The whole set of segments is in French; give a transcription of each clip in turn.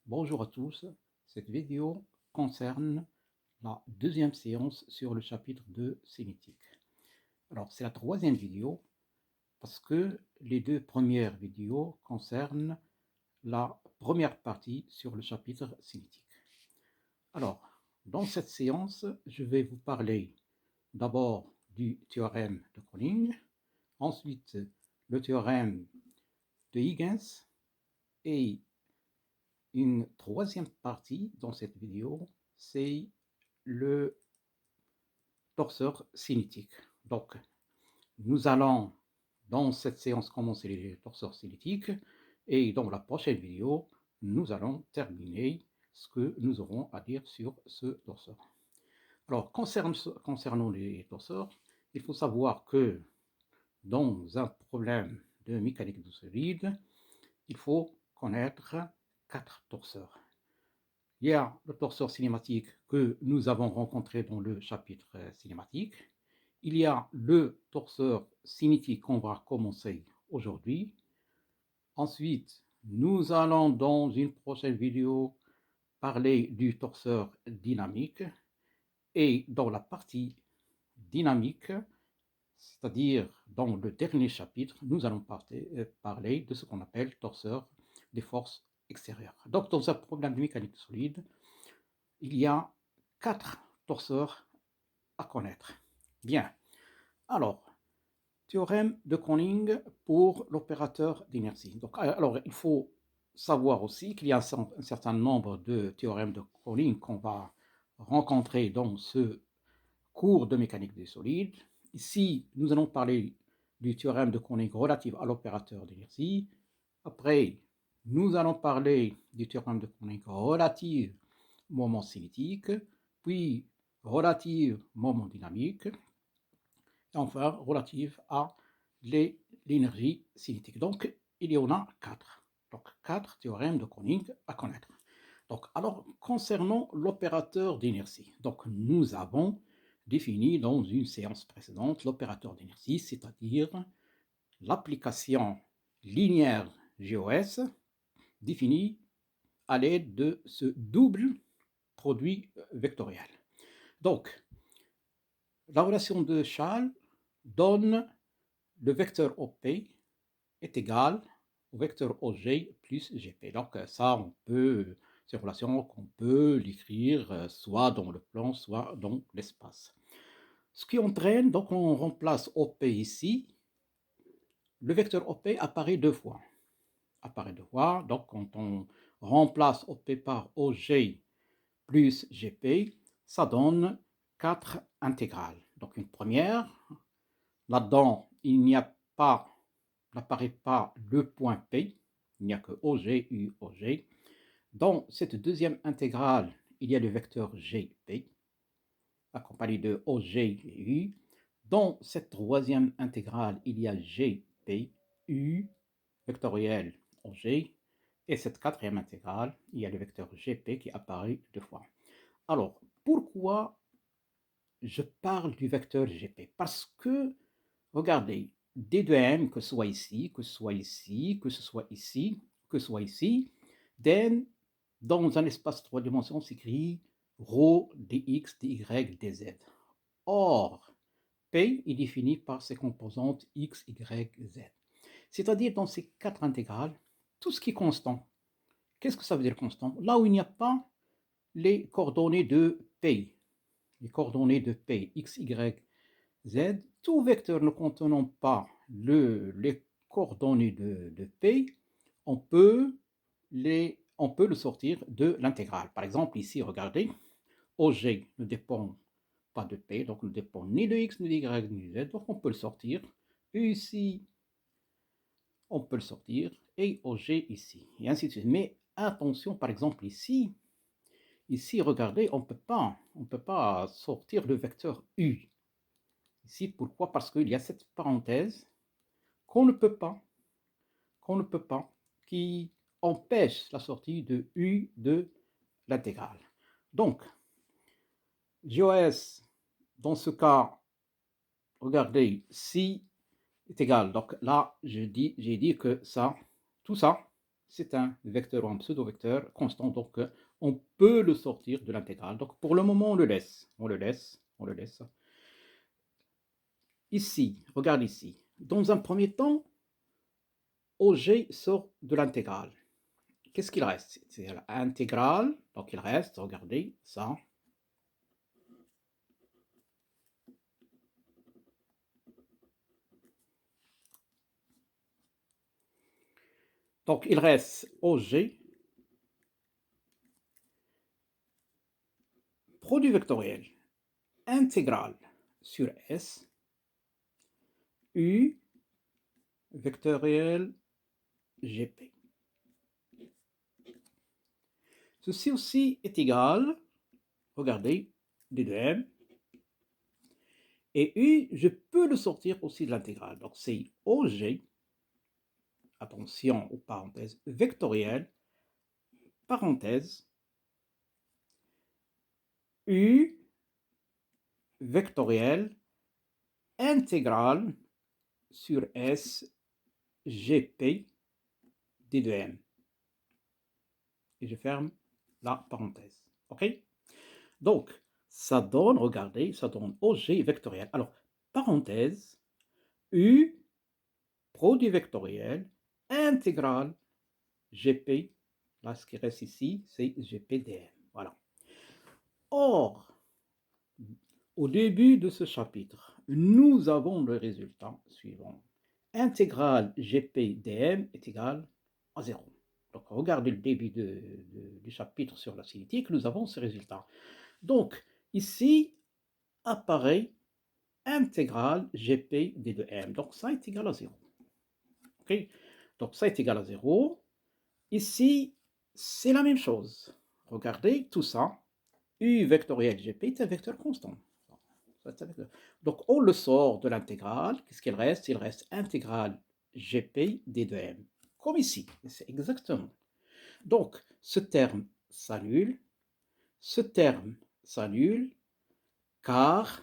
Bonjour à tous, cette vidéo concerne la deuxième séance sur le chapitre de cinétique. Alors c'est la troisième vidéo parce que les deux premières vidéos concernent la première partie sur le chapitre cinétique. Alors, dans cette séance, je vais vous parler d'abord du théorème de Kronig, ensuite le théorème de Huygens et une troisième partie dans cette vidéo, c'est le torseur cinétique. Donc, nous allons dans cette séance commencer les torseurs cinétiques et dans la prochaine vidéo, nous allons terminer ce que nous aurons à dire sur ce torseur. Alors, concernant les torseurs, il faut savoir que dans un problème de mécanique de solide, il faut connaître 4 torseurs. Il y a le torseur cinématique que nous avons rencontré dans le chapitre cinématique. Il y a le torseur cinétique qu'on va commencer aujourd'hui. Ensuite, nous allons dans une prochaine vidéo parler du torseur dynamique. Et dans la partie dynamique, c'est-à-dire dans le dernier chapitre, nous allons parler de ce qu'on appelle torseur des forces extérieures. Donc, dans un problème de mécanique solide, il y a 4 torseurs à connaître. Bien, alors, théorème de Kronig pour l'opérateur d'inertie. Donc, alors, il faut savoir aussi qu'il y a un certain nombre de théorèmes de Kronig qu'on va rencontrer dans ce cours de mécanique des solides. Ici, nous allons parler du théorème de Kronig relatif à l'opérateur d'inertie. Après, nous allons parler du théorème de Kronig relatif au moment cinétique, puis relative au moment dynamique, et enfin relative à l'énergie cinétique. Donc, il y en a 4. Donc, 4 théorèmes de Kronig à connaître. Donc, alors, concernant l'opérateur d'inertie, donc nous avons défini dans une séance précédente l'opérateur d'inertie, c'est-à-dire l'application linéaire GOS définie à l'aide de ce double produit vectoriel. Donc, la relation de Schall donne le vecteur OP est égal au vecteur OG plus GP. Donc ça, ces relations qu'on peut l'écrire soit dans le plan, soit dans l'espace. Ce qui entraîne, donc on remplace OP ici, le vecteur OP apparaît deux fois. Donc quand on remplace OP par OG plus GP, ça donne 4 intégrales. Donc une première, là-dedans, il n'apparaît pas le point P, il n'y a que OG, U, OG. Dans cette deuxième intégrale, il y a le vecteur GP, accompagné de OG et U. Dans cette troisième intégrale, il y a GP, U, vectoriel OG. Et cette quatrième intégrale, il y a le vecteur GP qui apparaît deux fois. Alors, pourquoi je parle du vecteur GP? Parce que, regardez, D de M, que ce soit ici, que ce soit ici, que ce soit ici, que ce soit ici, then, dans un espace 3 dimensions, s'écrit ρ dx, dy, dz. Or, P est défini par ses composantes x, y, z. C'est-à-dire dans ces quatre intégrales, tout ce qui est constant. Qu'est-ce que ça veut dire constant? Là où il n'y a pas les coordonnées de P, x, y, z, tout vecteur ne contenant pas les coordonnées de P, on peut le sortir de l'intégrale. Par exemple, ici, regardez, OG ne dépend pas de P, donc ne dépend ni de X, ni de Y, ni de Z, donc on peut le sortir. Et ici, on peut le sortir, et OG ici, et ainsi de suite. Mais attention, par exemple, ici, regardez, on ne peut pas sortir le vecteur U. Ici, pourquoi? Parce qu'il y a cette parenthèse qu'on ne peut pas, qui empêche la sortie de U de l'intégrale. Donc, GOS, dans ce cas, regardez, si est égal. Donc là, j'ai dit que ça, tout ça, c'est un vecteur ou un pseudo-vecteur constant, donc on peut le sortir de l'intégrale. Donc pour le moment, on le laisse, on le laisse, on le laisse. Ici, regarde ici. Dans un premier temps, OG sort de l'intégrale. Qu'est-ce qu'il reste? C'est l'intégrale, donc il reste, regardez ça. Donc il reste OG, produit vectoriel intégral sur S, U vectoriel GP. Ceci aussi est égal, regardez, D2M, et U, je peux le sortir aussi de l'intégrale. Donc c'est OG, attention aux parenthèses, vectoriel, parenthèse, U vectoriel, intégral sur S, GP, D2M. Et je ferme la parenthèse. OK? Donc, ça donne, regardez, ça donne OG vectoriel. Alors, parenthèse, U, produit vectoriel, intégral, GP. Là, ce qui reste ici, c'est GPDM. Voilà. Or, au début de ce chapitre, nous avons le résultat suivant. Intégral GPDM est égal à 0. Donc, regardez le début du chapitre sur la cinétique, nous avons ce résultat. Donc, ici, apparaît intégral GP d de M. Donc, ça est égal à 0. Okay? Donc, ça est égal à 0. Ici, c'est la même chose. Regardez tout ça. U vectoriel GP est un vecteur constant. Donc, on le sort de l'intégrale. Qu'est-ce qu'il reste? Il reste intégral GP d de M. Comme ici. C'est exactement. Donc, ce terme s'annule. Ce terme s'annule car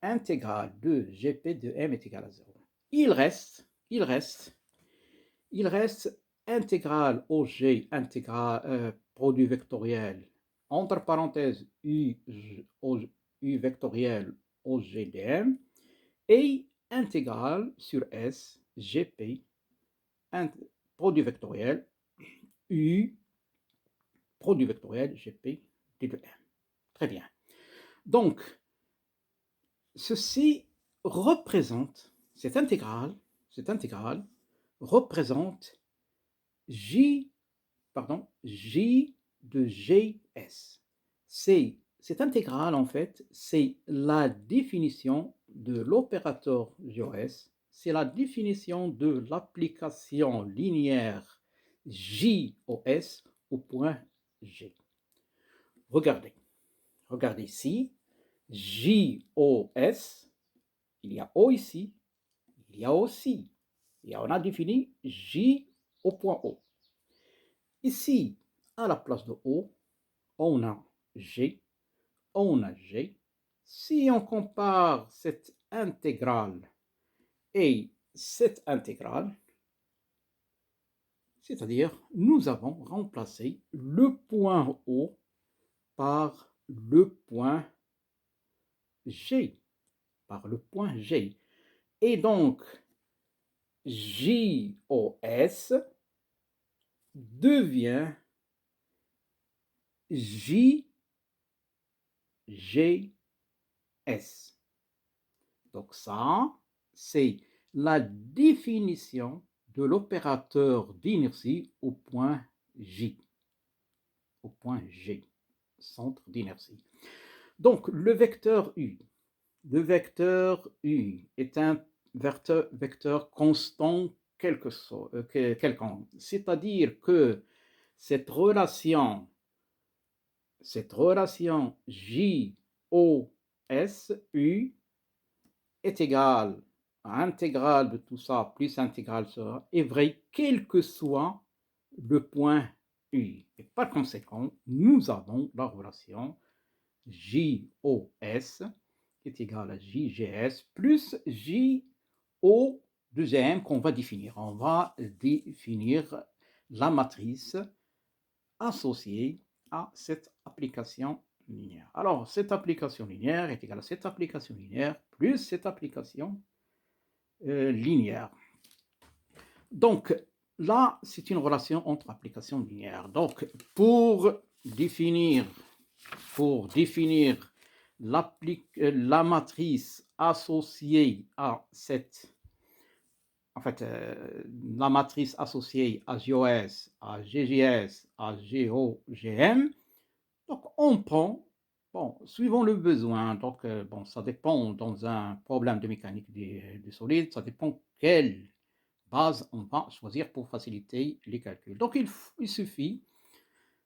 intégrale de GP de M est égal à 0. Il reste intégrale OG, produit vectoriel, entre parenthèses U vectoriel OGDM, et intégrale sur S, GP, produit vectoriel, U, produit vectoriel, GP, D de M. Très bien. Donc, ceci représente, cette intégrale représente J de GS. Cette intégrale, en fait, c'est la définition de l'opérateur JOS, c'est la définition de l'application linéaire JOS au point G. Regardez ici, JOS, il y a O ici, il y a aussi, et on a défini J au point O. Ici, à la place de O, on a G, on a G. Si on compare cette intégrale et cette intégrale, c'est-à-dire nous avons remplacé le point O par le point G, Et donc, JOS devient JGS. Donc ça, c'est la définition de l'opérateur d'inertie au point J, centre d'inertie. Donc le vecteur U est un vecteur constant quelconque, c'est-à-dire que cette relation JOSU est égale à intégrale de tout ça plus intégrale sera est vrai quel que soit le point U. Et par conséquent, nous avons la relation JOS est égal à JGS plus JO deuxième qu'on va définir. On va définir la matrice associée à cette application linéaire. Alors, cette application linéaire est égale à cette application linéaire plus cette application linéaire. Donc, là, c'est une relation entre applications linéaires. Donc, pour définir la matrice associée à cette, en fait, la matrice associée à JOS, à GJS, à GOGM, donc on prend, bon, suivant le besoin, donc bon, ça dépend dans un problème de mécanique du solide, ça dépend quelle base on va choisir pour faciliter les calculs. Donc il suffit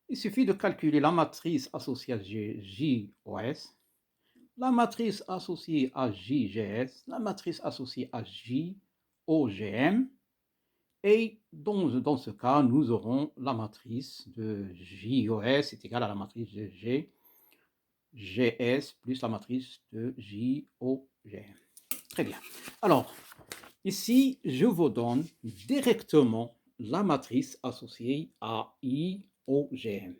de calculer la matrice associée à JOS, la matrice associée à JGS, la matrice associée à JOGM, et dans ce cas, nous aurons la matrice de JOS est égale à la matrice de GS plus la matrice de JOGM. Très bien. Alors, ici, je vous donne directement la matrice associée à IOGM.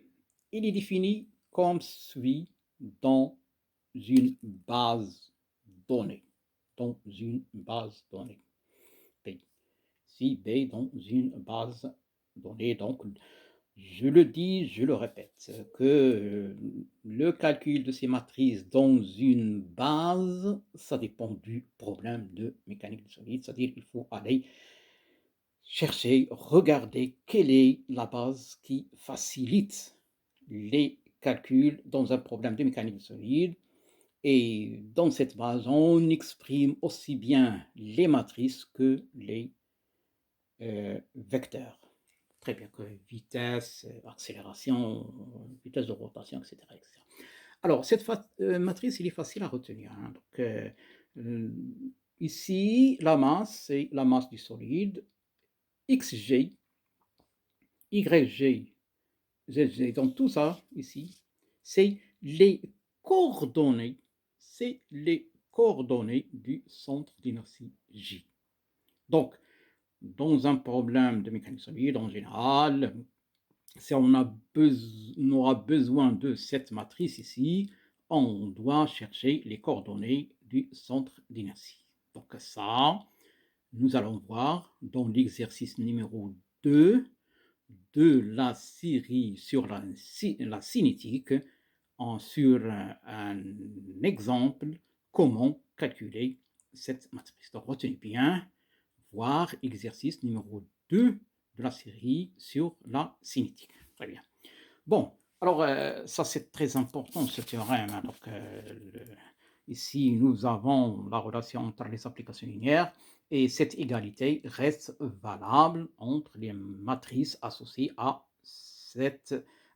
Il est défini comme suit dans une base donnée. Dans une base donnée. B. Si B dans une base donnée, donc je le dis, je le répète, que le calcul de ces matrices dans une base, ça dépend du problème de mécanique du solide, c'est-à-dire qu'il faut aller chercher, regarder quelle est la base qui facilite les calculs dans un problème de mécanique du solide. Et dans cette base, on exprime aussi bien les matrices que les vecteurs. Très bien, que vitesse, accélération, vitesse de rotation, etc. etc. Alors, cette matrice, il est facile à retenir. Hein. Donc, ici, la masse, c'est la masse du solide. XG, YG, ZG, donc tout ça, ici, c'est les coordonnées, du centre d'inertie J. Donc, dans un problème de mécanique solide, en général, si on aura besoin de cette matrice ici, on doit chercher les coordonnées du centre d'inertie. Donc ça, nous allons voir dans l'exercice numéro 2 de la série sur la cinétique, sur un exemple, comment calculer cette matrice. Donc retenez bien, voir exercice numéro 2 de la série sur la cinétique. Très bien. Bon, alors ça c'est très important ce théorème. Hein. Donc, ici nous avons la relation entre les applications linéaires et cette égalité reste valable entre les matrices associées à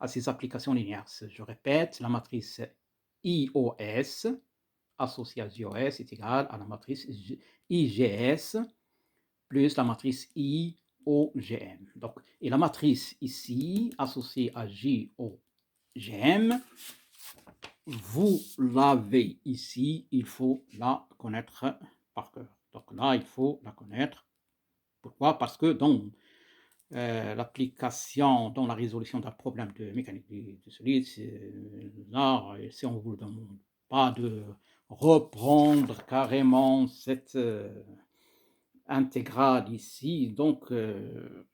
ces applications linéaires. Je répète, la matrice IOS associée à JOS est égale à la matrice IGS plus la matrice IOGM. Donc, et la matrice ici, associée à JOGM, vous l'avez ici, il faut la connaître par cœur. Donc là, il faut la connaître. Pourquoi? Parce que dans l'application, dans la résolution d'un problème de mécanique du solide, là, si on ne vous demande pas de reprendre carrément cette intégrale ici, donc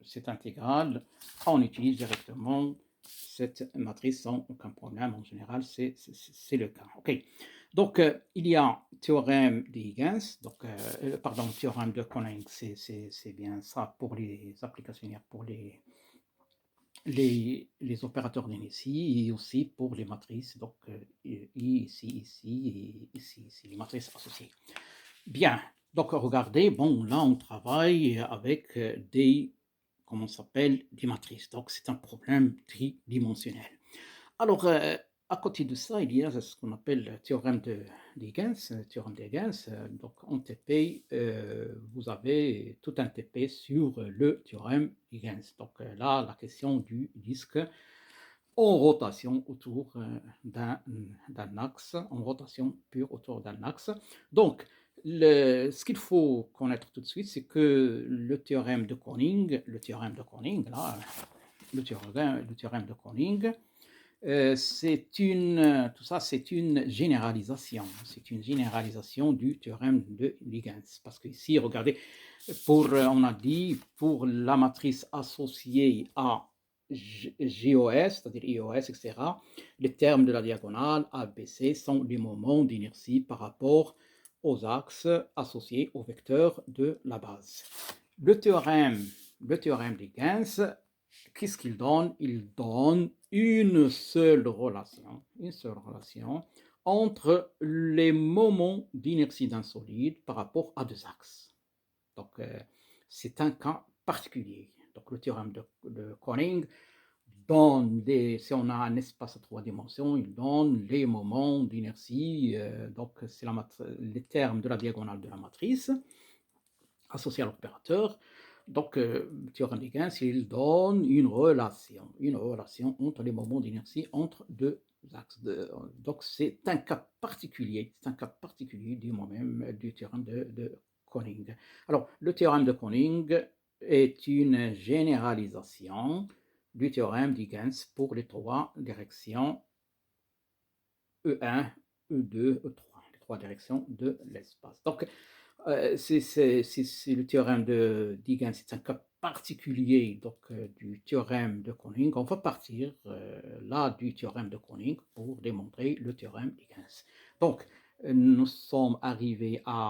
cette intégrale, on utilise directement cette matrice sans aucun problème. En général, c'est le cas. Ok. Donc, il y a théorème d'Higgs, donc, pardon, théorème de Konings, c'est bien ça pour les applications, pour les opérateurs d'inertie et aussi pour les matrices, donc ici et ici, les matrices associées. Bien, donc regardez, bon, là on travaille avec comment ça s'appelle, des matrices, donc c'est un problème tridimensionnel. Alors, à côté de ça, il y a ce qu'on appelle le théorème d'Higgs, donc en TP, vous avez tout un TP sur le théorème d'Higgs. Donc là, la question du disque en rotation autour d'un axe, en rotation pure autour d'un axe. Donc, Ce qu'il faut connaître tout de suite, c'est que là, le théorème de Conning, tout ça, c'est une généralisation. C'est une généralisation du théorème de Huygens. Parce qu'ici, regardez, on a dit pour la matrice associée à GOS, c'est-à-dire IOS, etc., les termes de la diagonale ABC sont les moments d'inertie par rapport aux axes associés au vecteur de la base. Le théorème d'Huygens, qu'est-ce qu'il donne? Il donne une seule relation entre les moments d'inertie d'un solide par rapport à deux axes. Donc, c'est un cas particulier. Donc, le théorème de Conning donne si on a un espace à trois dimensions, il donne les moments d'inertie, donc c'est les termes de la diagonale de la matrice associés à l'opérateur. Donc, le théorème d'Huygens, il donne une relation entre les moments d'inertie entre deux axes. Donc, c'est un cas particulier du théorème de Conning. Alors, le théorème de Conning est une généralisation du théorème d'Huygens pour les trois directions E1, E2, E3, les trois directions de l'espace. Donc, c'est le théorème d'Huygens, c'est un cas particulier donc, du théorème de Conning. On va partir là du théorème de Conning pour démontrer le théorème d'Huygens. Donc, nous sommes arrivés à